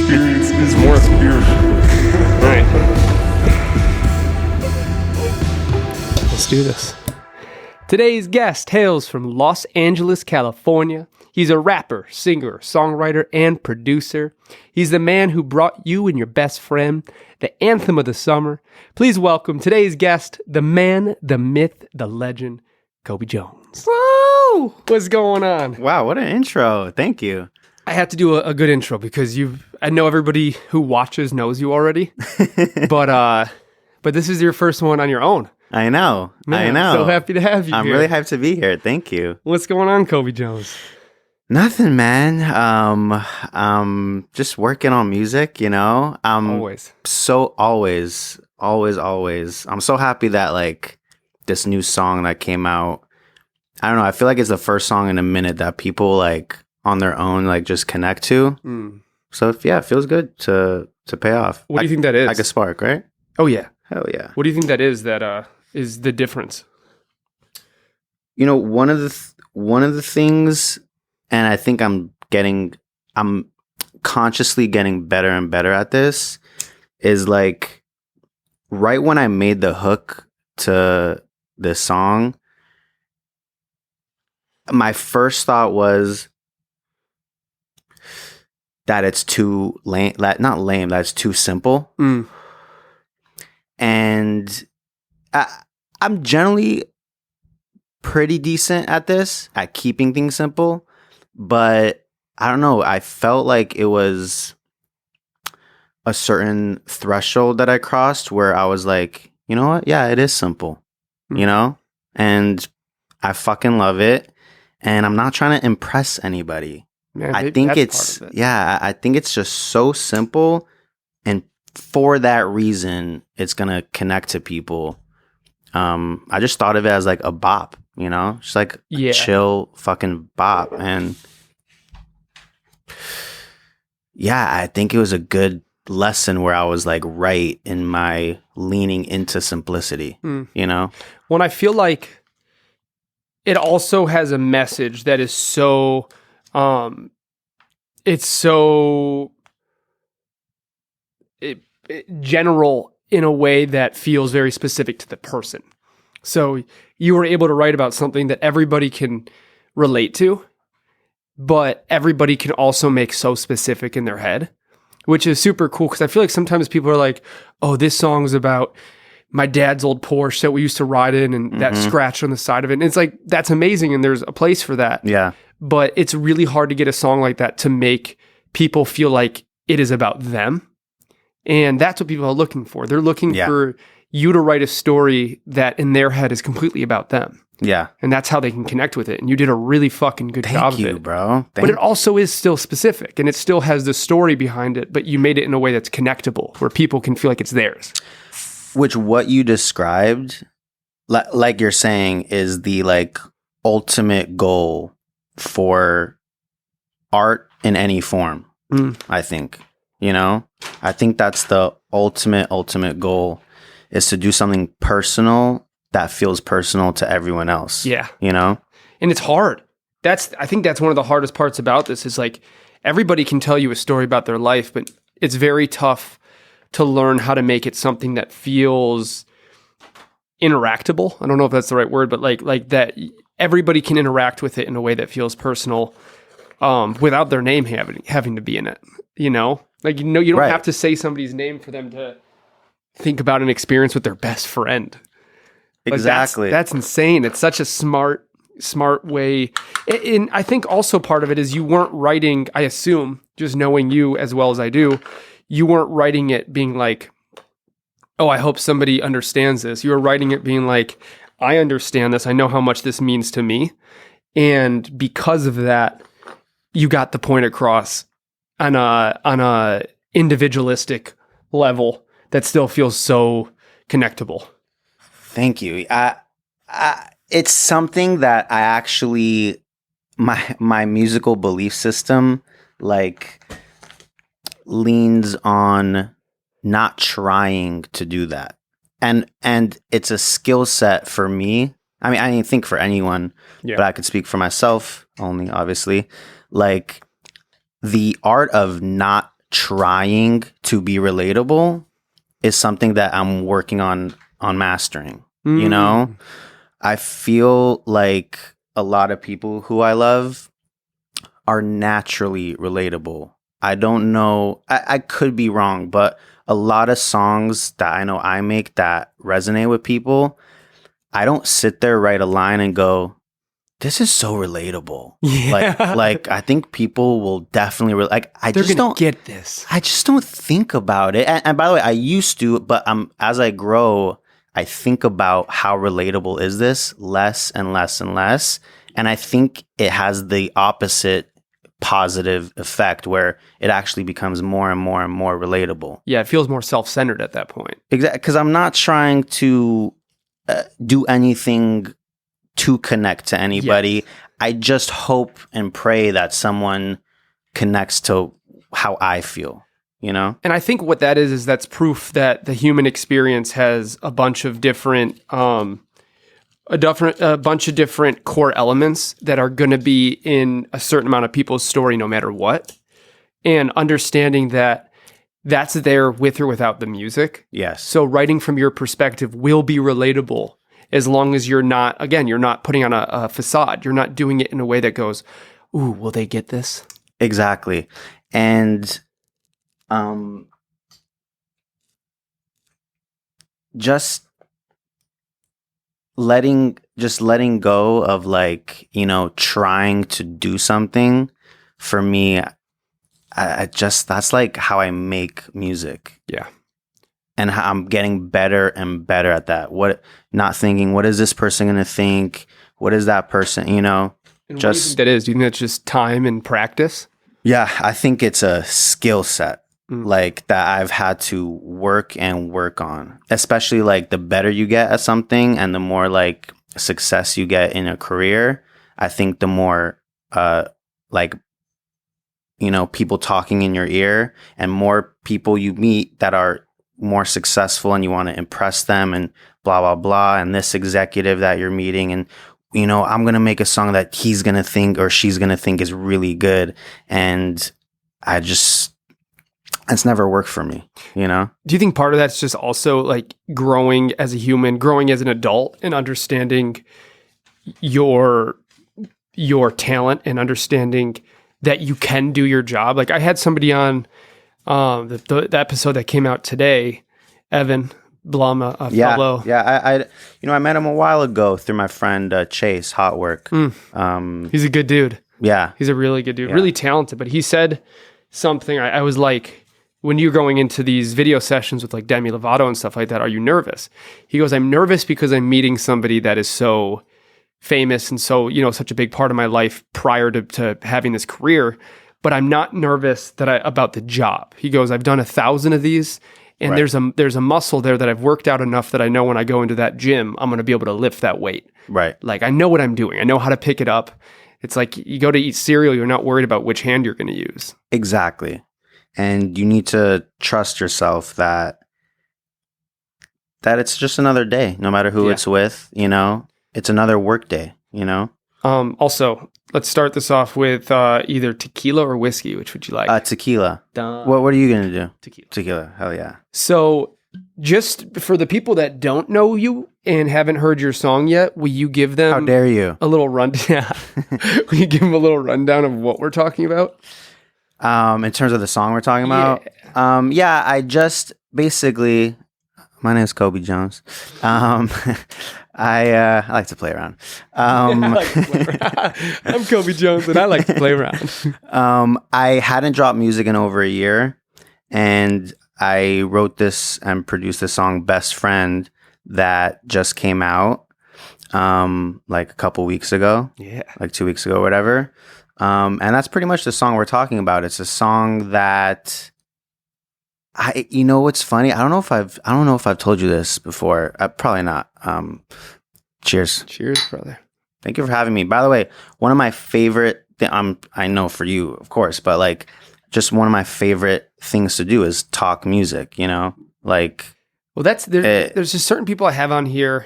experience is more spiritual. Right. Let's do this. Today's guest hails from Los Angeles, California. He's a rapper, singer, songwriter, and producer. He's the man who brought you and your best friend the anthem of the summer. Please welcome today's guest, the man, the myth, the legend, Cobe Jones. Woo! What's going on? Wow, what an intro. Thank you. I have to do a good intro because I know everybody who watches knows you already, but this is your first one on your own. I know. Man, I know. So happy to have you I'm here. really hyped to be here. Thank you. What's going on, Cobe Jones? Nothing, man. Just working on music, you know. Always. So always. I'm so happy that like this new song that came out. I don't know. I feel like it's the first song in a minute that people like on their own like just connect to. So yeah, it feels good to pay off. What do you think that is? Like a spark, right? Oh yeah. Hell yeah. What do you think that is? That is the difference? You know, one of the things, and I think I'm consciously getting better and better at this, is like right when I made the hook to this song, my first thought was that it's too lame, not lame, that's too simple. And I'm generally pretty decent at this, at keeping things simple. But I don't know, I felt like it was a certain threshold that I crossed where I was like, you know what? Yeah, it is simple, you know? And I fucking love it. And I'm not trying to impress anybody. Man, I think I think it's just so simple. And for that reason, it's going to connect to people. I just thought of it as like a bop, you know, just like a chill fucking bop. And yeah, I think it was a good lesson where I was like right in my leaning into simplicity, you know? When I feel like it also has a message that is so, it's so general in a way that feels very specific to the person. So you were able to write about something that everybody can relate to, but everybody can also make so specific in their head, which is super cool. Because I feel like sometimes people are like, oh, this song's about my dad's old Porsche that we used to ride in and that scratch on the side of it. And it's like, that's amazing. And there's a place for that. Yeah. But it's really hard to get a song like that to make people feel like it is about them. And that's what people are looking for. They're looking for you to write a story that in their head is completely about them. Yeah. And that's how they can connect with it. And you did a really fucking good job of it. Thank you, bro. But it also is still specific and it still has the story behind it, but you made it in a way that's connectable where people can feel like it's theirs. Which what you described, like you're saying, is the like ultimate goal for art in any form. I think, you know, I think that's the ultimate goal, is to do something personal that feels personal to everyone else. Yeah. You know? And it's hard. I think that's one of the hardest parts about this is like everybody can tell you a story about their life, but it's very tough to learn how to make it something that feels interactable. I don't know if that's the right word, but like that everybody can interact with it in a way that feels personal, without their name having to be in it, you know? Like, you know, you don't have to say somebody's name for them to think about an experience with their best friend. Like Exactly. That's insane. It's such a smart way. And I think also part of it is you weren't writing, I assume, just knowing you as well as I do, you weren't writing it being like, oh, I hope somebody understands this. You were writing it being like, I understand this. I know how much this means to me. And because of that, you got the point across on a individualistic level that still feels so connectable. Thank you. It's something that I actually, my musical belief system, like, leans on not trying to do that. And it's a skill set for me. I mean, I didn't think for anyone, but I could speak for myself only, obviously. Like, the art of not trying to be relatable is something that I'm working on mastering. You know, I feel like a lot of people who I love are naturally relatable. I don't know. I could be wrong, but a lot of songs that I know I make that resonate with people, I don't sit there, write a line and go, this is so relatable. Yeah. Like I think people will definitely They're just gonna don't get this. I just don't think about it. And by the way, I used to, but as I grow, I think about how relatable is this less and less and less. And I think it has the opposite positive effect where it actually becomes more and more and more relatable. Yeah, it feels more self-centered at that point. Exactly, because I'm not trying to do anything to connect to anybody. Yes. I just hope and pray that someone connects to how I feel, you know? And I think what that is that's proof that the human experience has a bunch of different a bunch of different core elements that are going to be in a certain amount of people's story no matter what. And understanding that that's there with or without the music. Yes. So writing from your perspective will be relatable as long as you're not, again, you're not putting on a facade. You're not doing it in a way that goes, ooh, will they get this? Exactly. And just letting go of like, you know, trying to do something for me, I just, that's like how I make music. Yeah. And how I'm getting better and better at that. Not thinking, what is this person going to think? What is that person, you know? And what do you think that is? Do you think that's just time and practice? Yeah, I think it's a skill set. Like that I've had to work and work on, especially like the better you get at something and the more like success you get in a career, I think the more like, you know, people talking in your ear and more people you meet that are more successful and you want to impress them and blah, blah, blah. And this executive that you're meeting and, you know, I'm going to make a song that he's going to think or she's going to think is really good. And it's never worked for me, you know? Do you think part of that's just also like growing as a human, growing as an adult and understanding your talent and understanding that you can do your job? Like I had somebody on the episode that came out today, Evan Blum, fellow. Yeah. I met him a while ago through my friend Chase, Hot Work. He's a good dude. Yeah. He's a really good dude, Yeah. really talented. But he said something, I was like, when you're going into these video sessions with like Demi Lovato and stuff like that, are you nervous? He goes, I'm nervous because I'm meeting somebody that is so famous and so, you know, such a big part of my life prior to having this career, but I'm not nervous about the job. He goes, I've done 1,000 of these and Right. there's a muscle there that I've worked out enough that I know when I go into that gym, I'm going to be able to lift that weight. Right. Like I know what I'm doing. I know how to pick it up. It's like you go to eat cereal, you're not worried about which hand you're going to use. Exactly. And you need to trust yourself that it's just another day, no matter who it's with, you know, it's another work day, you know? Also, let's start this off with either tequila or whiskey. Which would you like? Tequila. Done. What are you going to do? Tequila. Tequila. Hell yeah. So, just for the people that don't know you and haven't heard your song yet, will you give them How dare you? a little rundown? Will you give them a little rundown of what we're talking about? In terms of the song we're talking about? Yeah, I just basically, my name is Cobe Jones. I like to play around. I'm Kobe Jones and I like to play around. I hadn't dropped music in over a year, and I wrote this and produced this song, Best Friend, that just came out like a couple weeks ago. Yeah. Like 2 weeks ago or whatever. And that's pretty much the song we're talking about. It's a song that you know what's funny? I don't know if I've told you this before. Probably not. Cheers. Cheers, brother. Thank you for having me. By the way, one of my favorite I know for you, of course, but like just one of my favorite things to do is talk music, you know? Like, well, there's just certain people I have on here.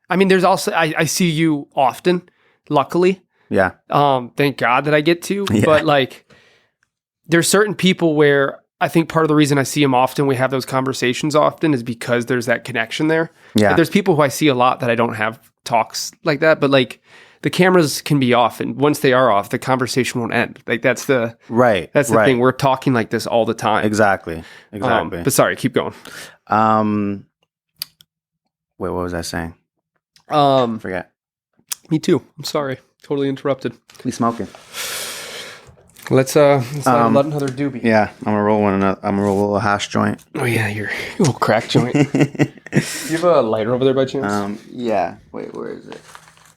I mean, there's also I see you often, luckily. yeah. Thank God that I get to. Yeah. But like there's certain people where I think part of the reason I see him often, we have those conversations often, is because there's that connection there. Yeah. Like, there's people who I see a lot that I don't have talks like that, but like the cameras can be off, and once they are off, the conversation won't end. Like that's the thing. We're talking like this all the time. Exactly. But sorry, keep going. Wait, what was I saying? Forget. Me too. I'm sorry. Totally interrupted. We smoking. Let's let another doobie. Yeah, I'm gonna roll I'm gonna roll a little hash joint. Oh yeah, your little crack joint. Do you have a lighter over there by chance? Yeah. Wait, where is it?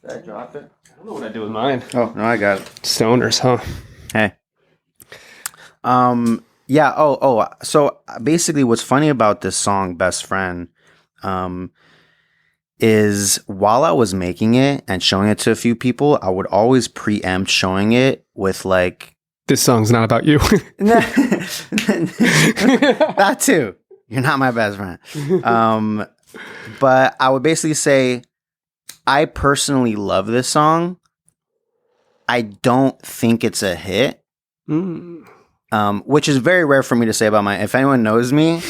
Did I drop it? I don't know what I do with mine. Oh no, I got it. Stoners, huh? Hey. Yeah. So basically, what's funny about this song, "Best Friend," is while I was making it and showing it to a few people, I would always preempt showing it with like, "This song's not about you." That too. You're not my best friend. But I would basically say, I personally love this song. I don't think it's a hit. Which is very rare for me to say about if anyone knows me,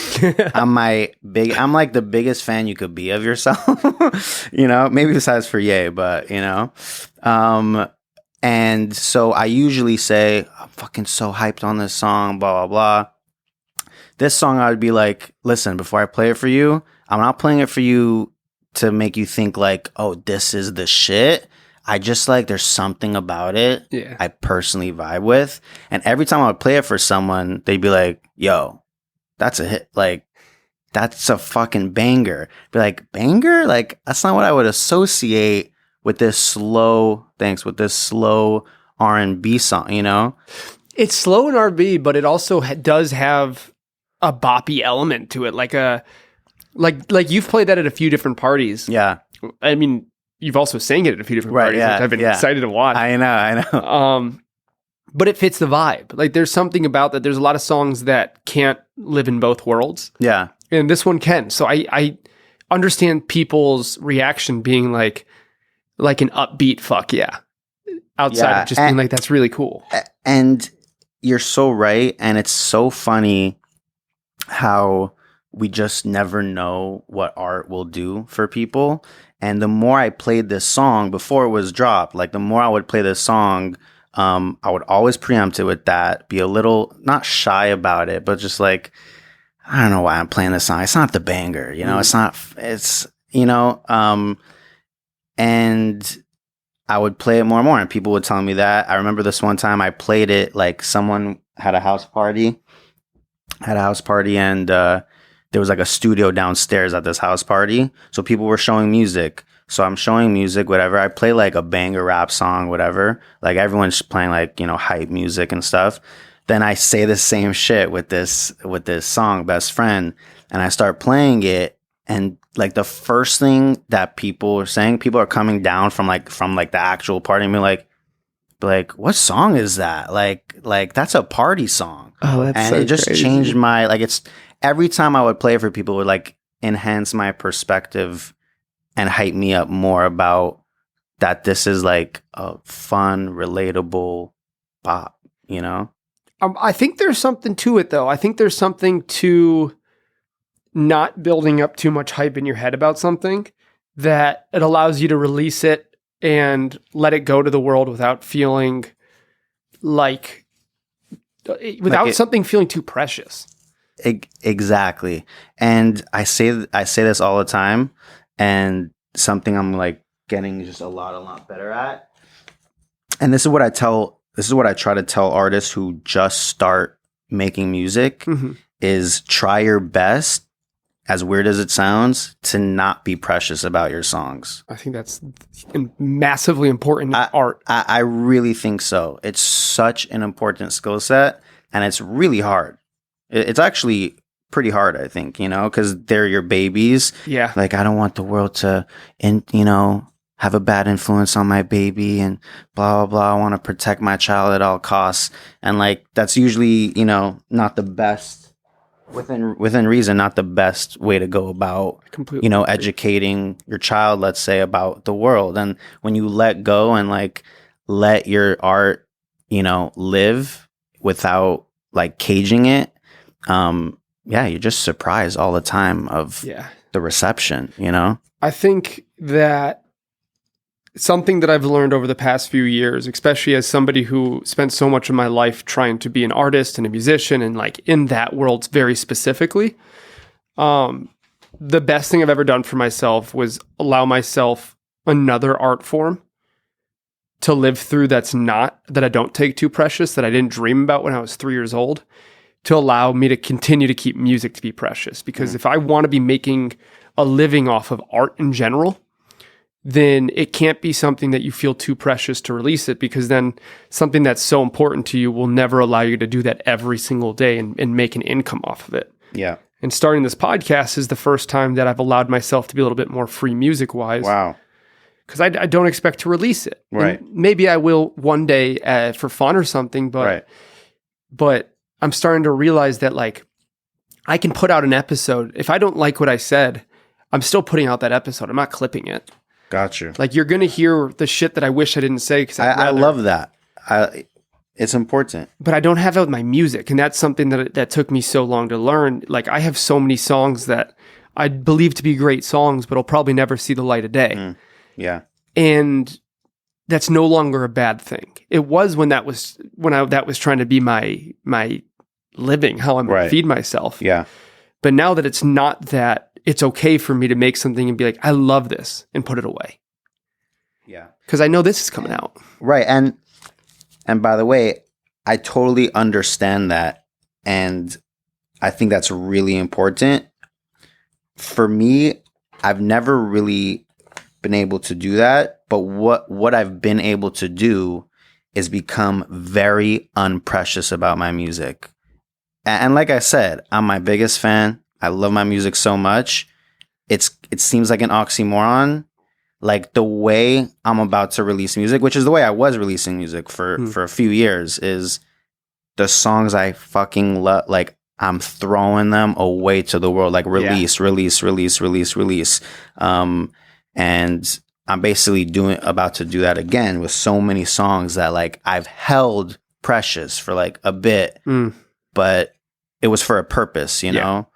I'm like the biggest fan you could be of yourself, maybe besides for Ye, but and so I usually say, I'm fucking so hyped on this song, blah, blah, blah. This song, I would be like, listen, before I play it for you, I'm not playing it for you to make you think like, oh, this is the shit. I just like, there's something about it I personally vibe with. And every time I would play it for someone, they'd be like, yo, that's a hit. Like, that's a fucking banger. Be like, banger? Like, that's not what I would associate with this slow R&B song, It's slow in R&B, but it also does have a boppy element to it. Like you've played that at a few different parties. Yeah. I mean, you've also sang it at a few different parties, which I've been excited to watch. I know. But it fits the vibe. Like there's something about that. There's a lot of songs that can't live in both worlds. Yeah. And this one can. So I understand people's reaction being like an upbeat fuck yeah. Outside of just being like, that's really cool. And you're so right. And it's so funny how we just never know what art will do for people. And the more I played this song before it was dropped, like the more I would play this song, I would always preempt it with that, be a little, not shy about it, but just like, I don't know why I'm playing this song. It's not the banger, and I would play it more and more, and people would tell me that. I remember this one time I played it, like someone had a house party, and there was like a studio downstairs at this house party. So people were showing music. So I'm showing music, whatever. I play like a banger rap song, whatever. Like everyone's playing like, hype music and stuff. Then I say the same shit with this song, Best Friend. And I start playing it. And like the first thing that people are saying, people are coming down from the actual party and be like, what song is that? Like that's a party song. Oh, that's and so it just crazy. Changed my, it's every time I would play it for people, it would like enhance my perspective and hype me up more about that this is like a fun, relatable pop, I think there's something to it though. I think there's something to not building up too much hype in your head about something, that it allows you to release it and let it go to the world without feeling something feeling too precious. Exactly. And I say this all the time, and something I'm like getting just a lot better at. And this is what I try to tell artists who just start making music is try your best, as weird as it sounds, to not be precious about your songs. I think that's massively important in art. I really think so. It's such an important skill set, and it's really hard. It's actually pretty hard, I think, because they're your babies. Yeah. Like, I don't want the world to, have a bad influence on my baby and blah, blah, blah. I want to protect my child at all costs. And like, that's usually, not the best, within reason, not the best way to go about, educating your child, let's say, about the world. And when you let go and like, let your art, live without like caging it, yeah, you're just surprised all the time of Yeah. the reception, you know? I think that something that I've learned over the past few years, especially as somebody who spent so much of my life trying to be an artist and a musician and like in that world very specifically, the best thing I've ever done for myself was allow myself another art form to live through that I don't take too precious, that I didn't dream about when I was 3 years old, to allow me to continue to keep music to be precious. Because if I want to be making a living off of art in general, then it can't be something that you feel too precious to release it, because then something that's so important to you will never allow you to do that every single day and make an income off of it. Yeah. And starting this podcast is the first time that I've allowed myself to be a little bit more free music-wise. Wow. Because I don't expect to release it. Right. And maybe I will one day for fun or something, but I'm starting to realize that like I can put out an episode. If I don't like what I said, I'm still putting out that episode. I'm not clipping it. Got you. Like you're going to hear the shit that I wish I didn't say. Because I love that. It's important. But I don't have it with my music. And that's something that took me so long to learn. Like I have so many songs that I believe to be great songs, but I'll probably never see the light of day. Yeah. And that's no longer a bad thing. It was when that was trying to be my living, how I'm going to feed myself. Yeah. But now that it's not that, it's okay for me to make something and be like, I love this, and put it away. Yeah. Because I know this is coming out. Right. And by the way, I totally understand that. And I think that's really important. For me, I've never really been able to do that. But what I've been able to do is become very unprecious about my music. And like I said, I'm my biggest fan. I love my music so much. It seems like an oxymoron. Like the way I'm about to release music, which is the way I was releasing music for a few years, is the songs I fucking love. Like I'm throwing them away to the world. Like release. And I'm basically about to do that again with so many songs that like I've held precious for like a bit, but it was for a purpose, you know?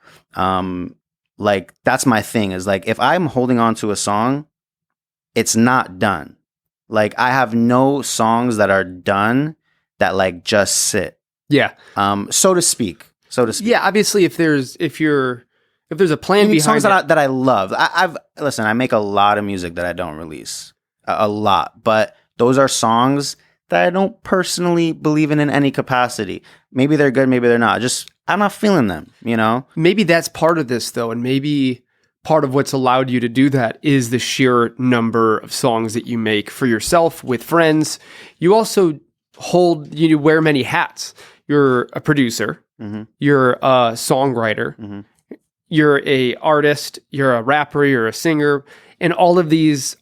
Like that's my thing, is like if I'm holding on to a song, it's not done. Like I have no songs that are done that like just sit. Yeah. So to speak. Yeah, obviously if there's a plan behind songs that I love. Listen, I make a lot of music that I don't release. A lot. But those are songs that I don't personally believe in any capacity. Maybe they're good, maybe they're not. Just I'm not feeling them, you know? Maybe that's part of this though, and maybe part of what's allowed you to do that is the sheer number of songs that you make for yourself, with friends. You also you wear many hats. You're a producer, you're a songwriter, you're a artist, you're a rapper, you're a singer, and all of these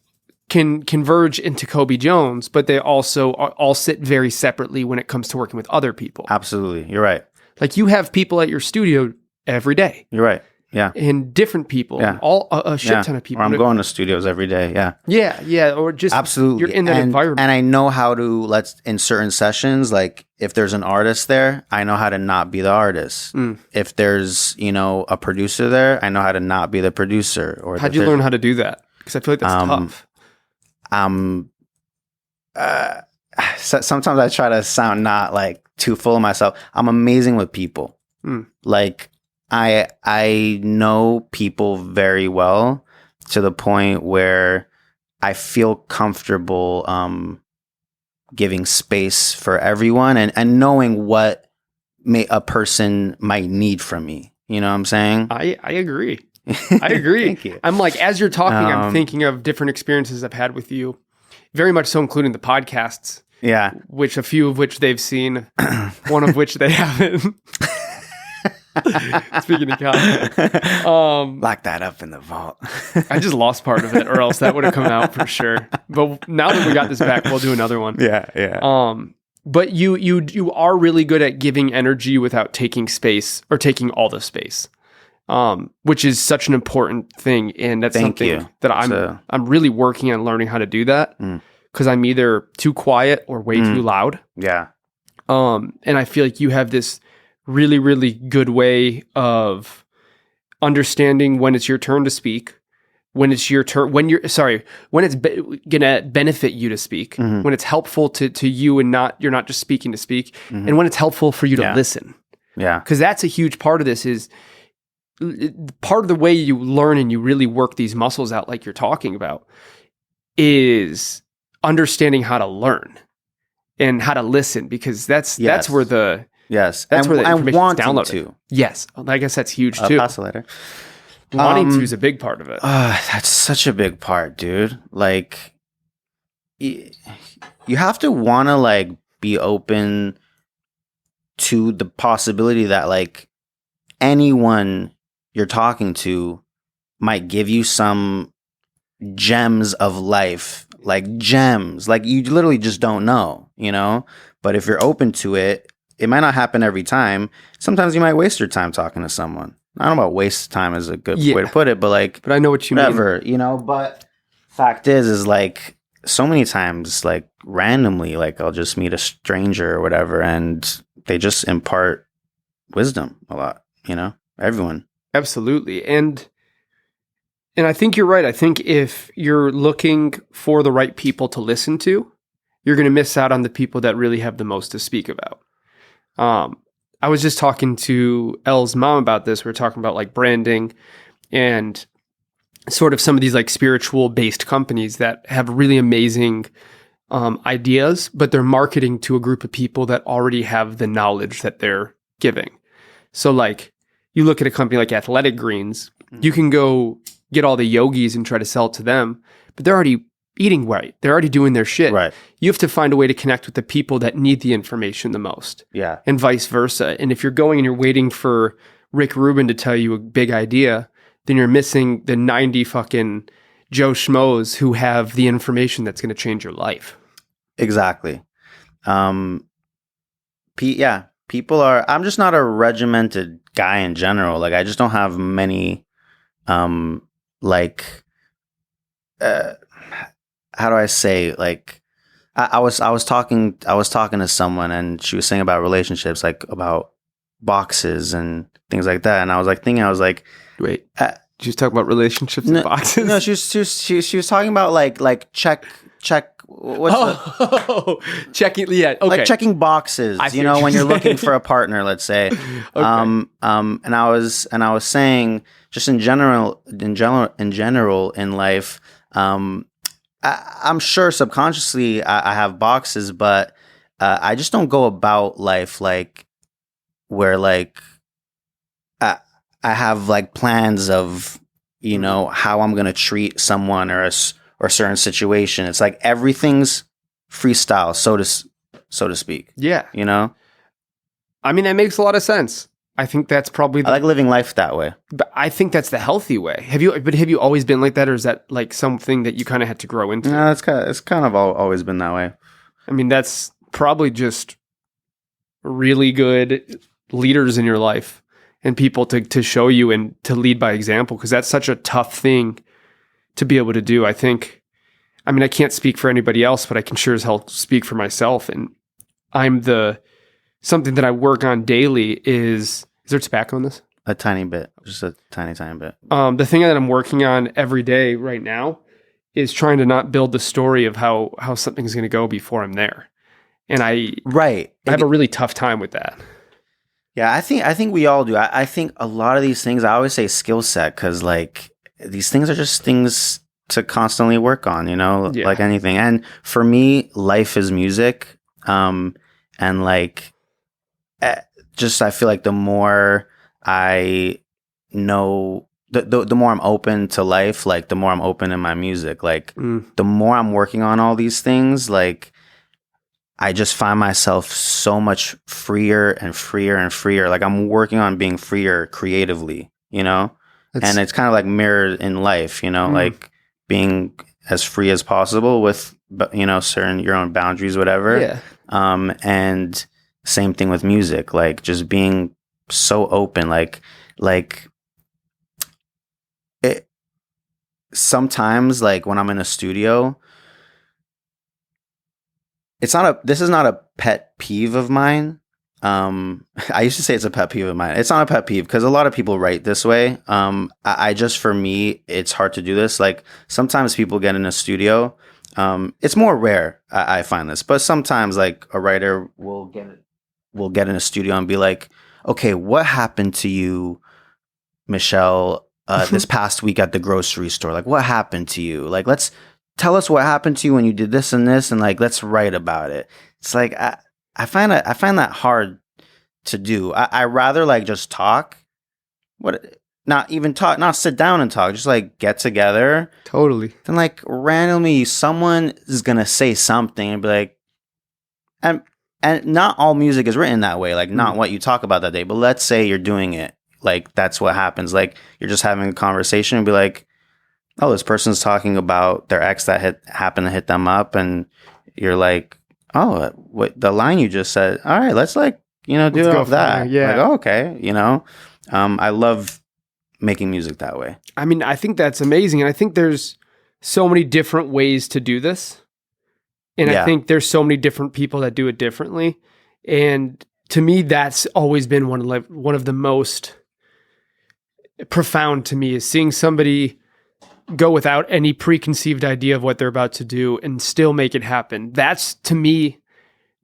can converge into Cobe Jones, but they also all sit very separately when it comes to working with other people. Absolutely. You're right. Like you have people at your studio every day. You're right. Yeah. And different people. Yeah. And a shit ton of people. Or I'm going to studios every day. Yeah. Yeah. Yeah. Or just absolutely. You're in that environment. And I know how to in certain sessions, like if there's an artist there, I know how to not be the artist. If there's, a producer there, I know how to not be the producer. Or how'd you learn how to do that? Because I feel like that's tough. Sometimes I try to sound not like too full of myself. I'm amazing with people. Like I know people very well, to the point where I feel comfortable giving space for everyone and knowing what a person might need from me. You know what I'm saying? I agree. I agree. Thank you. I'm like, as you're talking, I'm thinking of different experiences I've had with you, very much so, including the podcasts. Yeah. A few of which they've seen, one of which they haven't. Speaking of God. Lock that up in the vault. I just lost part of it, or else that would have come out for sure. But now that we got this back, we'll do another one. Yeah. But you are really good at giving energy without taking space, or taking all the space. Which is such an important thing, and that's something that I'm really working on learning how to do that, because I'm either too quiet or way too loud. Yeah. And I feel like you have this really, really good way of understanding when it's your turn to speak, when it's your turn, when it's gonna benefit you to speak, when it's helpful to you and you're not just speaking to speak, and when it's helpful for you to listen. Yeah. Because that's a huge part of this is part of the way you learn and you really work these muscles out like you're talking about is understanding how to learn and how to listen, because that's where the Yes. that's where the I information is want downloaded. to. Yes. I guess that's huge too. Pass it later. Wanting to is a big part of it. That's such a big part, dude. Like, you have to want to like be open to the possibility that like anyone you're talking to might give you some gems of life, like gems, like you literally just don't know, you know? But if you're open to it, it might not happen every time. Sometimes you might waste your time talking to someone. I don't know about waste time is a good way to put it, but like, but I know what you whatever, mean. you know, but fact is like so many times, like randomly, like I'll just meet a stranger or whatever, and they just impart wisdom a lot, you know, everyone. Absolutely. And I think you're right. I think if you're looking for the right people to listen to, you're going to miss out on the people that really have the most to speak about. I was just talking to Elle's mom about this. We were talking about like branding and sort of some of these like spiritual based companies that have really amazing ideas, but they're marketing to a group of people that already have the knowledge that they're giving. So like you look at a company like Athletic Greens, you can go get all the yogis and try to sell it to them, but they're already eating right. They're already doing their shit. Right. You have to find a way to connect with the people that need the information the most. Yeah. And vice versa. And if you're going and you're waiting for Rick Rubin to tell you a big idea, then you're missing the 90 fucking Joe Schmoes who have the information that's going to change your life. Exactly. People are, I'm just not a regimented guy in general. Like I just don't have many, how do I say, like, I was talking to someone and she was saying about relationships, like about boxes and things like that. And I was like thinking, wait, she was talking about relationships and boxes? No, she was talking about like check. Checking, yeah, okay. Like checking boxes, you know, when you're looking for a partner, let's say. Okay. And I was saying, just in general in life, I'm sure subconsciously I have boxes, but I just don't go about life like where like I have like plans of, you know, how I'm gonna treat someone or a certain situation. It's like everything's freestyle, so to speak. Yeah, you know. I mean, that makes a lot of sense. I think that's probably I like living life that way. But I think that's the healthy way. Have you always been like that, or is that like something that you kind of had to grow into? No, it's kind of always been that way. I mean, that's probably just really good leaders in your life and people to show you and to lead by example, because that's such a tough thing to be able to do. I mean, I can't speak for anybody else, but I can sure as hell speak for myself. And something that I work on daily is there tobacco in this? A tiny bit, just a tiny bit. The thing that I'm working on every day right now is trying to not build the story of how something's going to go before I'm there. And I have a really tough time with that. Yeah, I think we all do. I think a lot of these things, I always say skill set, because like these things are just things to constantly work on, you know, like anything. And for me, life is music. And like, just, I feel like the more I know, the more I'm open to life, like the more I'm open in my music, like the more I'm working on all these things, like I just find myself so much freer and freer and freer. Like I'm working on being freer creatively, you know? And it's kind of like mirrored in life, you know, like being as free as possible with, you know, certain your own boundaries, whatever. Yeah. And same thing with music, like just being so open, like it sometimes, like when I'm in a studio, this is not a pet peeve of mine, I used to say it's a pet peeve of mine. It's not a pet peeve because a lot of people write this way. I just, for me, it's hard to do this. Like sometimes people get in a studio. It's more rare. I find this, but sometimes like a writer will get in a studio and be like, okay, what happened to you, Michelle, this past week at the grocery store? Like, what happened to you? Like, let's tell us what happened to you when you did this and this, and like, let's write about it. It's like, I find that hard to do. I rather like just talk, not even talk, not sit down and talk, just like get together. Totally. Then like randomly someone is going to say something and be like, and not all music is written that way. Like not what you talk about that day, but let's say you're doing it. Like that's what happens. Like you're just having a conversation and be like, oh, this person's talking about their ex that happened to hit them up. And you're like, oh, what the line you just said. All right, let's like, do it off that. Yeah. Like, oh, okay. I love making music that way. I mean, I think that's amazing. And I think there's so many different ways to do this. And I think there's so many different people that do it differently. And to me, that's always been one of the most profound to me, is seeing somebody go without any preconceived idea of what they're about to do and still make it happen. That's, to me,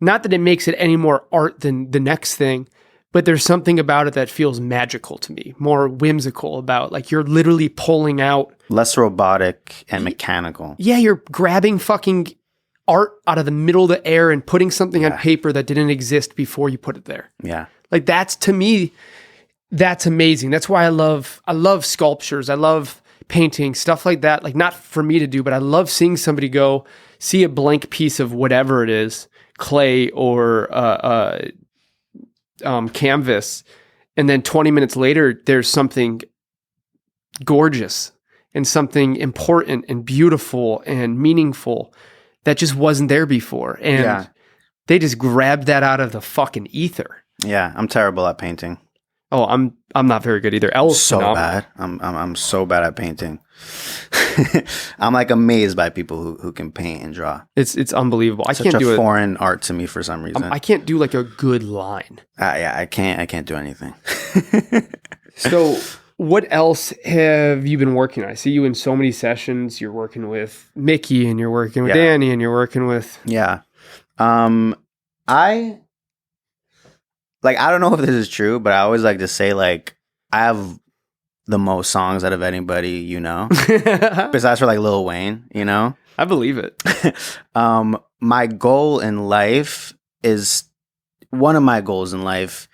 not that it makes it any more art than the next thing, but there's something about it that feels magical to me, more whimsical about, like, you're literally pulling out. Less robotic and mechanical. Yeah, you're grabbing fucking art out of the middle of the air and putting something on paper that didn't exist before you put it there. Yeah. Like, that's, to me, that's amazing. That's why I love sculptures. I love painting, stuff like that. Like, not for me to do, but I love seeing somebody go see a blank piece of whatever it is, clay or canvas, and then 20 minutes later, there's something gorgeous and something important and beautiful and meaningful that just wasn't there before. And they just grabbed that out of the fucking ether. Yeah, I'm terrible at painting. Oh, I'm not very good either. Elle's so phenomenal. bad. I'm so bad at painting. I'm like amazed by people who can paint and draw. It's unbelievable. I Such can't do a it. foreign art to me for some reason. I can't do like a good line. I can't do anything. So what else have you been working on? I see you in so many sessions. You're working with Mickey and you're working with Danny and you're working with... Yeah. I don't know if this is true, but I always like to say like I have the most songs out of anybody, besides for like Lil Wayne, I believe it. My goal in life is one of my goals in life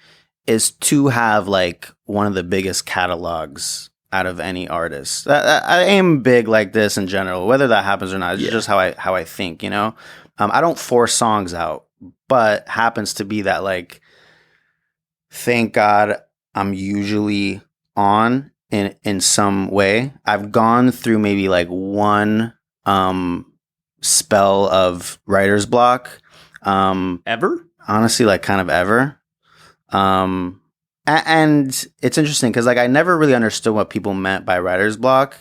is to have like one of the biggest catalogs out of any artist. I aim big like this in general, whether that happens or not. It's just how I think, I don't force songs out, but happens to be that like, thank God I'm usually on in some way. I've gone through maybe like one spell of writer's block. Ever? Honestly, like kind of ever. And it's interesting because like I never really understood what people meant by writer's block.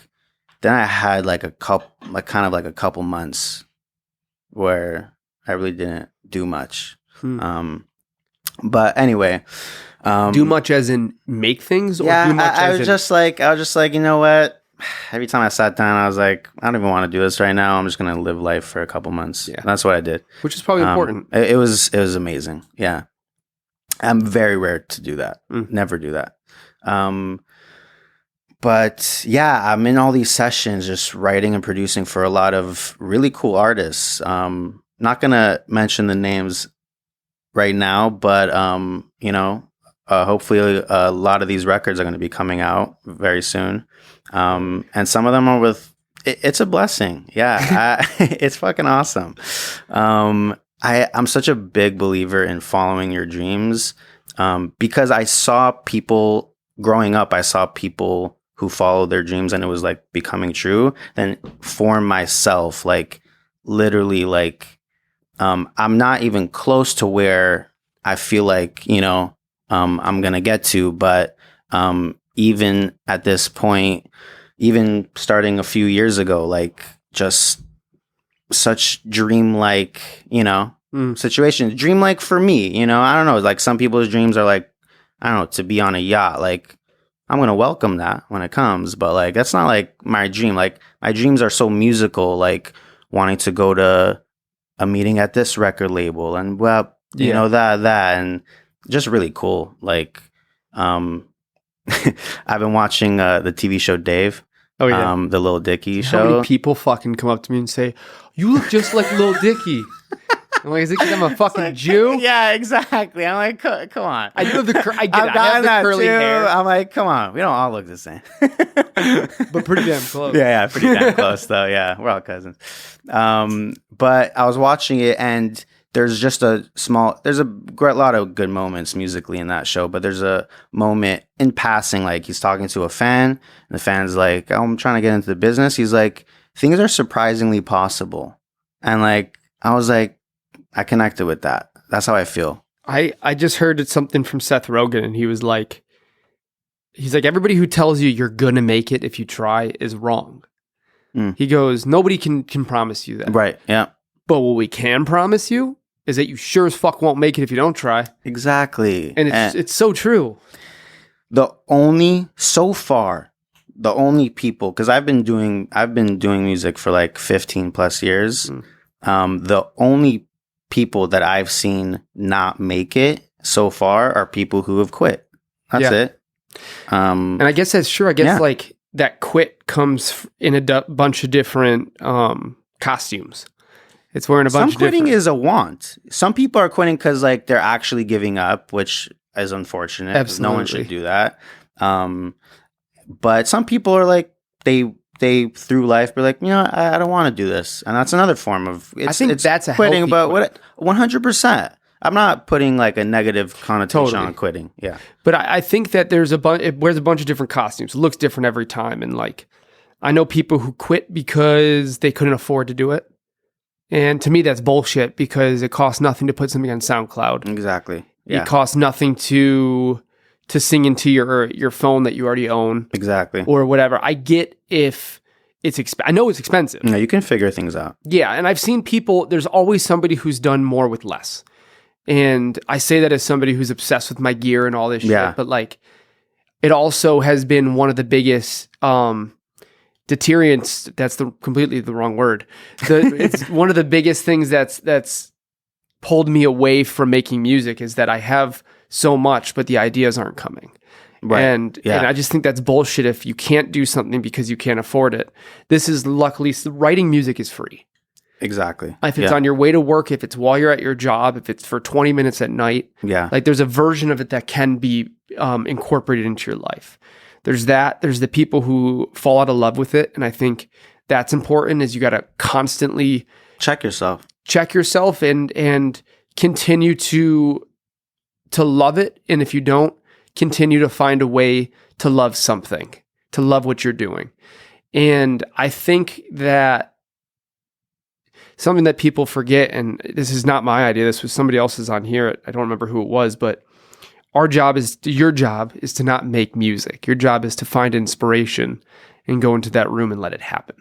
Then I had like a couple months where I really didn't do much. But anyway, do much as in make things, or do much I was just like, you know what? Every time I sat down, I was like, I don't even want to do this right now. I'm just gonna live life for a couple months. Yeah, that's what I did, which is probably important. It was amazing. Yeah, I'm very rare to do that. Never do that. But yeah, I'm in all these sessions, just writing and producing for a lot of really cool artists. Not gonna mention the names right now, but hopefully a lot of these records are going to be coming out very soon. And some of them are with, it's a blessing. Yeah. It's fucking awesome. I'm such a big believer in following your dreams. Because I saw people growing up, I saw people who followed their dreams and it was like becoming true. Then for myself, like literally like, I'm not even close to where I feel like, I'm going to get to, but, even at this point, even starting a few years ago, like just such dreamlike, situation. Dream like for me, you know, I don't know. Like some people's dreams are like, I don't know, to be on a yacht. Like I'm gonna welcome that when it comes, but like that's not like my dream. Like my dreams are so musical, like wanting to go to a meeting at this record label and you know that and just really cool. Like I've been watching the TV show Dave. Oh yeah, the Lil Dicky show. How many people fucking come up to me and say, "You look just like Lil Dicky"? I'm like, is it because I'm a fucking Jew? Yeah, exactly. I'm like, come on. I do have the I get I've it. I have gotten the curly too. hair, I'm like, come on. We don't all look the same. but pretty damn close. Yeah, pretty damn close though. Yeah, we're all cousins. But I was watching it, and there's just there's a great lot of good moments musically in that show, but there's a moment in passing, like he's talking to a fan, and the fan's like, oh, I'm trying to get into the business. He's like, things are surprisingly possible. And like, I was like, I connected with that. That's how I feel. I just heard something from Seth Rogen, and he's like, everybody who tells you you're gonna make it if you try is wrong. He goes, nobody can promise you that. Right. Yeah. But what we can promise you is that you sure as fuck won't make it if you don't try. Exactly. And it's so true. So far, the only people, because I've been doing music for like 15 plus years. The only people that I've seen not make it so far are people who have quit. That's it. And I guess that's true. I guess like that quit comes in a bunch of different costumes. It's wearing a bunch of different... Some quitting is a want. Some people are quitting because like they're actually giving up, which is unfortunate. Absolutely. No one should do that. But some people are like, they through life be like, you know, I don't want to do this, and that's another form of. I think that's a quitting, but quit. 100%. I'm not putting like a negative connotation on quitting. Yeah, but I think that there's it wears a bunch of different costumes. It looks different every time, and like I know people who quit because they couldn't afford to do it, and to me that's bullshit because it costs nothing to put something on SoundCloud. Exactly. Yeah. It costs nothing to sing into your phone that you already own. Exactly. Or whatever. I get if it's I know it's expensive. No, you can figure things out. Yeah, and I've seen people, there's always somebody who's done more with less. And I say that as somebody who's obsessed with my gear and all this shit, but like it also has been one of the biggest deterrents, that's completely the wrong word. It's one of the biggest things that's pulled me away from making music is that I have so much, but the ideas aren't coming. Right. And I just think that's bullshit if you can't do something because you can't afford it. This is luckily, writing music is free. Exactly. If it's on your way to work, if it's while you're at your job, if it's for 20 minutes at night, like there's a version of it that can be incorporated into your life. There's the people who fall out of love with it. And I think that's important is you got to constantly check yourself and continue to love it. And if you don't, continue to find a way to love something, to love what you're doing. And I think that something that people forget, and this is not my idea, this was somebody else's on here, I don't remember who it was, but your job is to not make music. Your job is to find inspiration and go into that room and let it happen.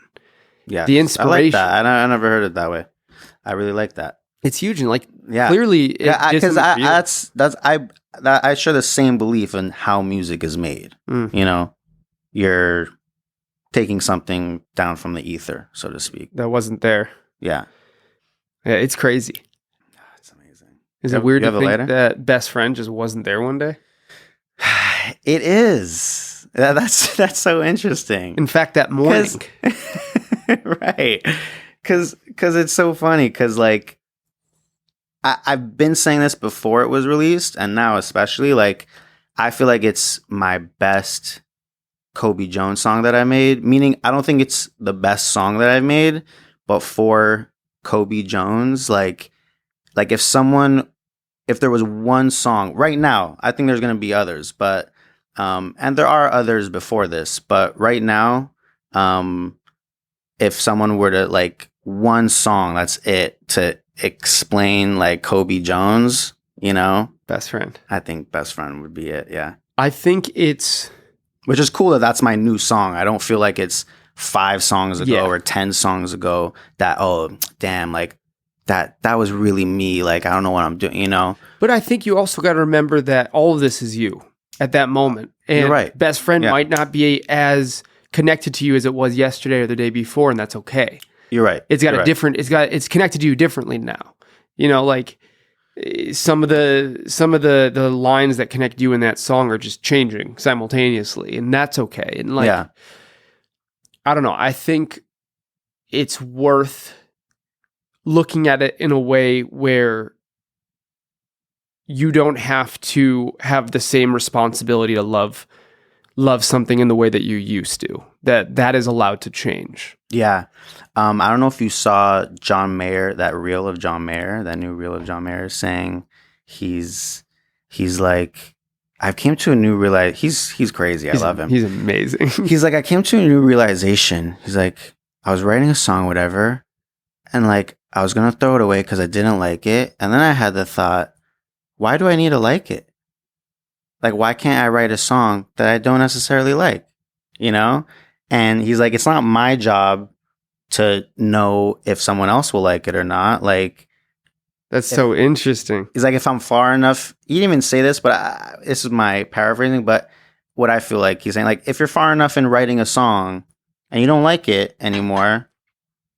Yeah, the inspiration. I like that. I never heard it that way. I really like that. It's huge, and like clearly, because I share the same belief in how music is made. You know, you're taking something down from the ether, so to speak. That wasn't there. Yeah, it's crazy. It's amazing. Is it weird to think that best friend just wasn't there one day? It is. That's so interesting. In fact, that morning, right? Because it's so funny. Because like I've been saying this before it was released, and now especially, like I feel like it's my best Cobe Jones song that I made. Meaning, I don't think it's the best song that I've made, but for Cobe Jones, like if there was one song right now, I think there's gonna be others, but and there are others before this, but right now, if someone were to like one song, that's it to explain like Cobe Jones, you know, best friend. I think best friend would be it. Yeah, I think it's, which is cool that that's my new song. I don't feel like it's 5 songs ago or 10 songs ago that, oh damn, like that was really me. Like, I don't know what I'm doing, you know? But I think you also got to remember that all of this is you at that moment. And You're right. best friend Yeah. might not be as connected to you as it was yesterday or the day before, and that's okay. You're right. It's got You're a right. different, it's connected to you differently now. You know, like some of the lines that connect you in that song are just changing simultaneously, and that's okay. And like, Yeah. I don't know, I think it's worth looking at it in a way where you don't have to have the same responsibility to love something in the way that you used to. That is allowed to change. Yeah. I don't know if you saw John Mayer, that reel of John Mayer, that new reel of John Mayer, saying he's like, I came to a new he's crazy. I love him. He's amazing. He's like, I came to a new realization. He's like, I was writing a song, whatever, and like I was gonna throw it away because I didn't like it. And then I had the thought, why do I need to like it? Like, why can't I write a song that I don't necessarily like? You know? And he's like, it's not my job to know if someone else will like it or not. Like, That's so interesting. he's like, if I'm far enough, he didn't even say this, but this is my paraphrasing, but what I feel like he's saying, like, if you're far enough in writing a song and you don't like it anymore,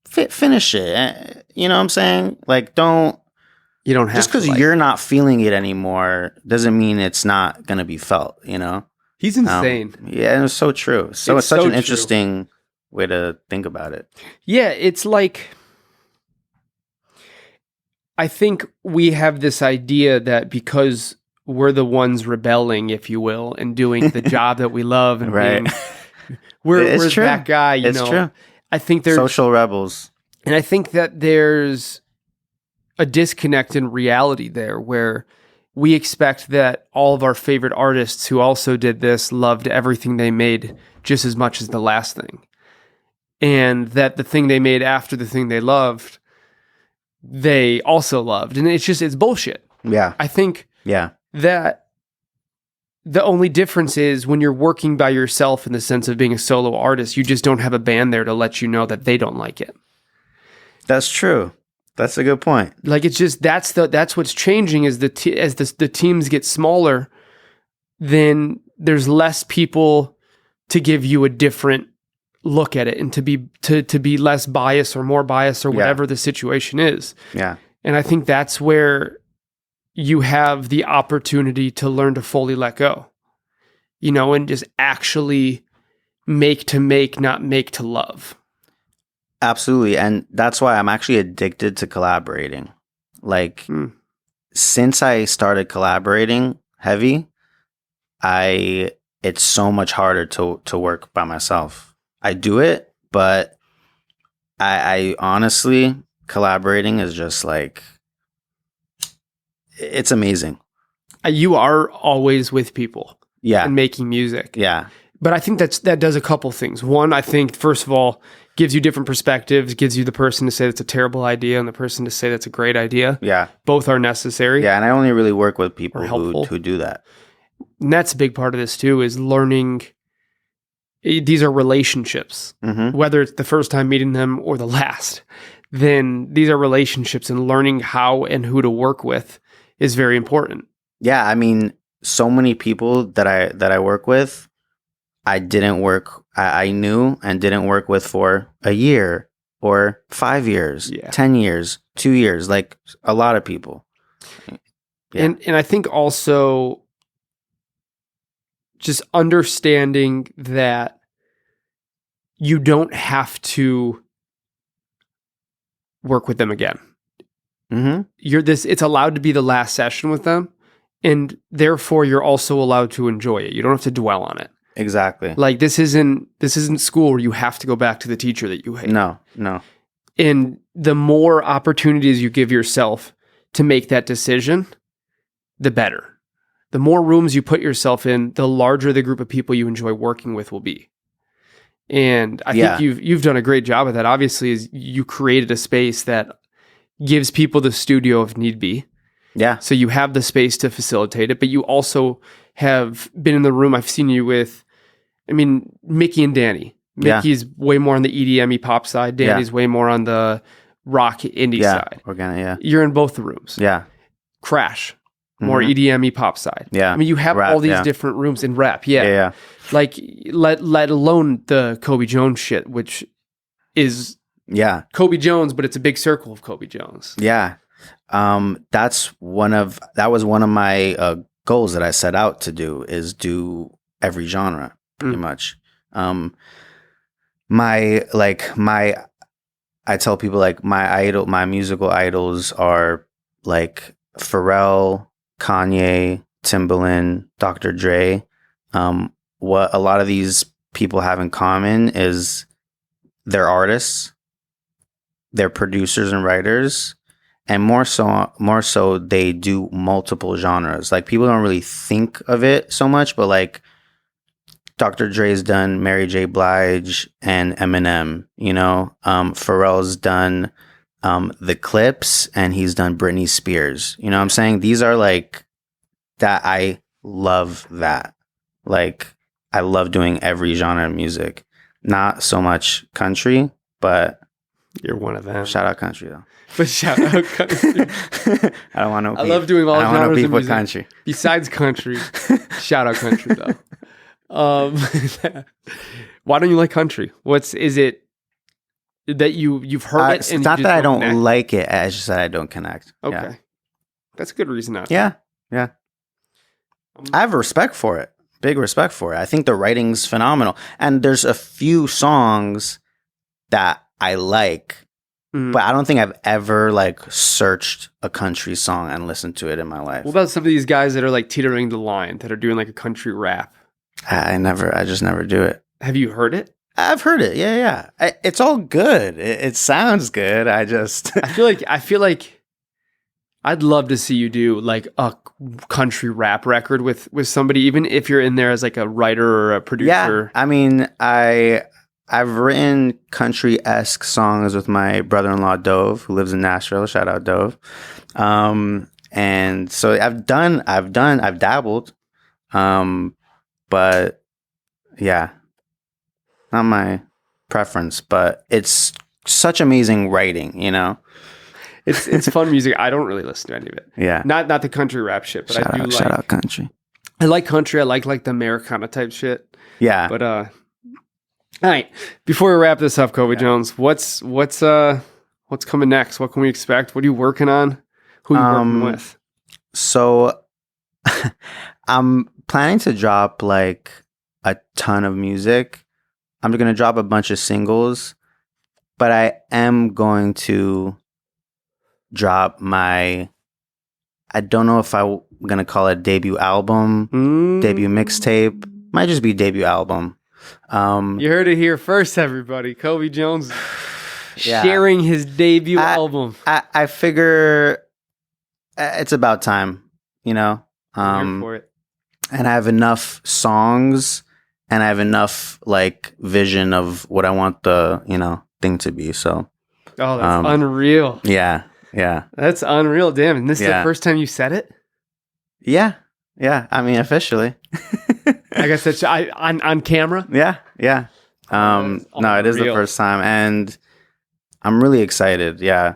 finish it. You know what I'm saying? Like, You don't have just because to like you're not feeling it anymore doesn't mean it's not going to be felt, you know? He's insane. Yeah, and it's so true. So It's it's such so an true. interesting way to think about it. Yeah, it's like, I think we have this idea that because we're the ones rebelling, if you will, and doing the job that we love, and Right. we're It's true. that guy. You It's know, true. I think there's Social rebels. And I think that there's a disconnect in reality there where we expect that all of our favorite artists who also did this loved everything they made just as much as the last thing. And that the thing they made after the thing they loved, they also loved. And it's bullshit. Yeah. I think Yeah. that the only difference is when you're working by yourself in the sense of being a solo artist, you just don't have a band there to let you know that they don't like it. That's true. That's a good point. Like, it's just that's what's changing is the teams get smaller, then there's less people to give you a different look at it and to be less biased or more biased or whatever the situation is. Yeah. And I think that's where you have the opportunity to learn to fully let go, you know, and just actually make to make, not make to love. Absolutely. And that's why I'm actually addicted to collaborating. Like, since I started collaborating heavy, it's so much harder to work by myself. I do it, but I honestly, collaborating is just like, it's amazing. You are always with people Yeah. and making music. Yeah. But I think that does a couple things. One, I think, first of all, gives you different perspectives, gives you the person to say that's a terrible idea and the person to say that's a great idea. Yeah. Both are necessary. Yeah. And I only really work with people Or helpful. who do that. And that's a big part of this too, is learning. These are relationships, whether it's the first time meeting them or the last. Then these are relationships, and learning how and who to work with is very important. Yeah. I mean, so many people that I work with, I knew and didn't work with for a year or 5 years, 10 years, 2 years, like a lot of people. Yeah. And I think also just understanding that you don't have to work with them again. Mm-hmm. It's allowed to be the last session with them, and therefore you're also allowed to enjoy it. You don't have to dwell on it. Exactly. Like, this isn't school where you have to go back to the teacher that you hate. No. And the more opportunities you give yourself to make that decision, the better. The more rooms you put yourself in, the larger the group of people you enjoy working with will be. And I think you've done a great job of that. Obviously, is you created a space that gives people the studio if need be. Yeah. So you have the space to facilitate it, but you also have been in the room. I've seen you with, Mickey and Danny. Mickey's way more on the EDM pop side. Danny's way more on the rock indie side. Organic, yeah. You're in both the rooms. Yeah. Crash, more EDM pop side. Yeah. I mean, you have Rap, all these different rooms in rap. Yeah. Yeah. Like, let alone the Cobe Jones shit, which is Cobe Jones, but it's a big circle of Cobe Jones. Yeah. That was one of my goals that I set out to do, is do every genre pretty much. I tell people, like, my musical idols are like Pharrell, Kanye, Timbaland, Dr. Dre. What a lot of these people have in common is they're artists, they're producers and writers, and more so they do multiple genres. Like, people don't really think of it so much, but like Dr. Dre's done Mary J. Blige and Eminem, you know. Pharrell's done The Clips, and he's done Britney Spears. You know what I'm saying? These are like that. I love that. Like, I love doing every genre of music. Not so much country, but you're one of them. Shout out country though. But shout out country. I don't want no beef. I love doing all genres of music. With country. Besides country, shout out country though. Why don't you like country? Is it that you've heard it? It's not that I don't like it. It's just that I don't connect. Okay, yeah. That's a good reason not. Yeah. I have respect for it. Big respect for it. I think the writing's phenomenal, and there's a few songs that I like, but I don't think I've ever like searched a country song and listened to it in my life. What about some of these guys that are like teetering the line, that are doing like a country rap? I just never do it. Have you heard it? I've heard it. Yeah. It's all good. It sounds good. I feel like I'd love to see you do like a country rap record with somebody, even if you're in there as like a writer or a producer. Yeah. I mean, I've written country-esque songs with my brother-in-law Dove, who lives in Nashville. Shout out Dove. And so I've dabbled. But yeah, not my preference, but it's such amazing writing, you know? It's fun music. I don't really listen to any of it. Yeah. Not the country rap shit, but shout out country. I like country. I like the Americana type shit. Yeah. But all right. Before we wrap this up, Cobe Jones, what's coming next? What can we expect? What are you working on? Who are you working with? So I'm planning to drop like a ton of music. I'm going to drop a bunch of singles, but I am going to drop I don't know if I'm going to call it debut album, debut mixtape. Might just be debut album. You heard it here first, everybody. Cobe Jones sharing his debut album. I figure it's about time, you know? I'm here for it. And I have enough songs, and I have enough like vision of what I want the, you know, thing to be. So, oh, that's unreal. Yeah. That's unreal. Damn. And this is the first time you said it? Yeah. I mean, officially. I guess that's on camera. Yeah. No, it is the first time, and I'm really excited. Yeah.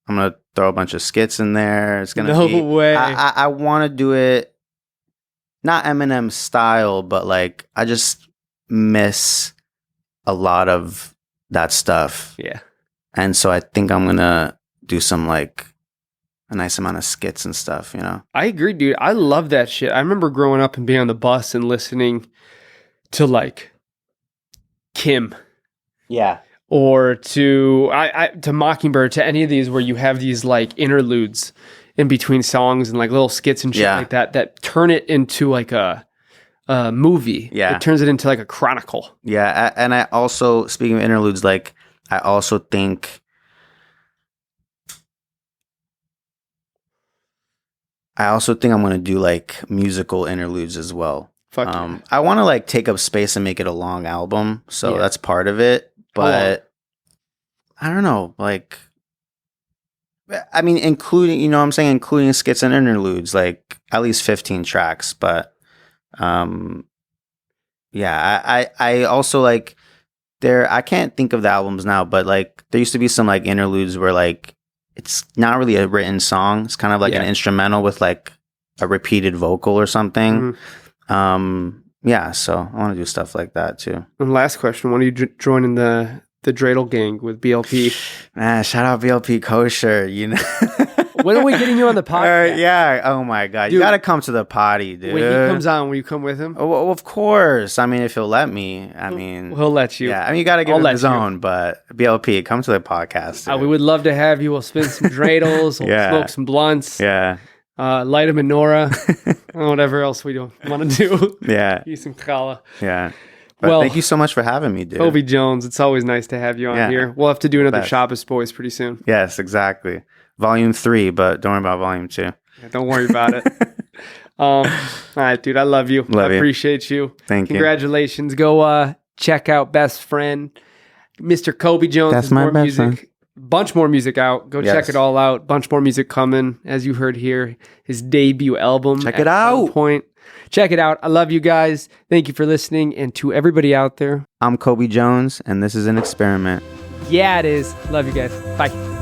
I'm gonna throw a bunch of skits in there. It's gonna be way. I want to do it not Eminem style, but like I just miss a lot of that stuff. Yeah. And so I think I'm gonna do some like a nice amount of skits and stuff, you know? I agree, dude. I love that shit. I remember growing up and being on the bus and listening to like Kim. Yeah. Or to Mockingbird, to any of these where you have these like interludes in between songs and like little skits and shit like that turn it into like a movie. Yeah. It turns it into like a chronicle. Yeah. And I also, speaking of interludes, like I also think I'm going to do like musical interludes as well. Fuck yeah. I want to like take up space and make it a long album. So that's part of it. But I don't know, like, I mean, including, you know what I'm saying, including skits and interludes, like at least 15 tracks. But I also like I can't think of the albums now, but like there used to be some like interludes where like it's not really a written song. It's kind of like an instrumental with like a repeated vocal or something. Yeah, so I want to do stuff like that too. And last question: when are you joining the Dreidel gang with BLP? Man, shout out BLP Kosher. You know. When are we getting you on the podcast? Yeah. Oh my God. Dude, you got to come to the potty, dude. When he comes on, will you come with him? Oh, well, of course. I mean, if he'll let me. I mean, he'll let you. Yeah. I mean, you got to give him his own, but BLP, come to the podcast. We would love to have you. We'll spin some dreidels. We'll smoke some blunts. Yeah. Light a menorah. Whatever else we don't want to do. Yeah. Eat some challah. Yeah. But thank you so much for having me, dude. Cobe Jones, it's always nice to have you on here. We'll have to do another Shabbos Boys pretty soon. Yes, exactly. Volume 3, but don't worry about Volume 2. Yeah, don't worry about it. All right, dude. I love you. I appreciate you. Thank you. Congratulations. Go check out Best Friend, Mr. Cobe Jones. That's my best friend. Bunch more music out. Go check it all out. Bunch more music coming, as you heard here. His debut album. Check it out. Check it out. I love you guys. Thank you for listening. And to everybody out there, I'm Cobe Jones, and this is an experiment. Yeah, it is. Love you guys. Bye.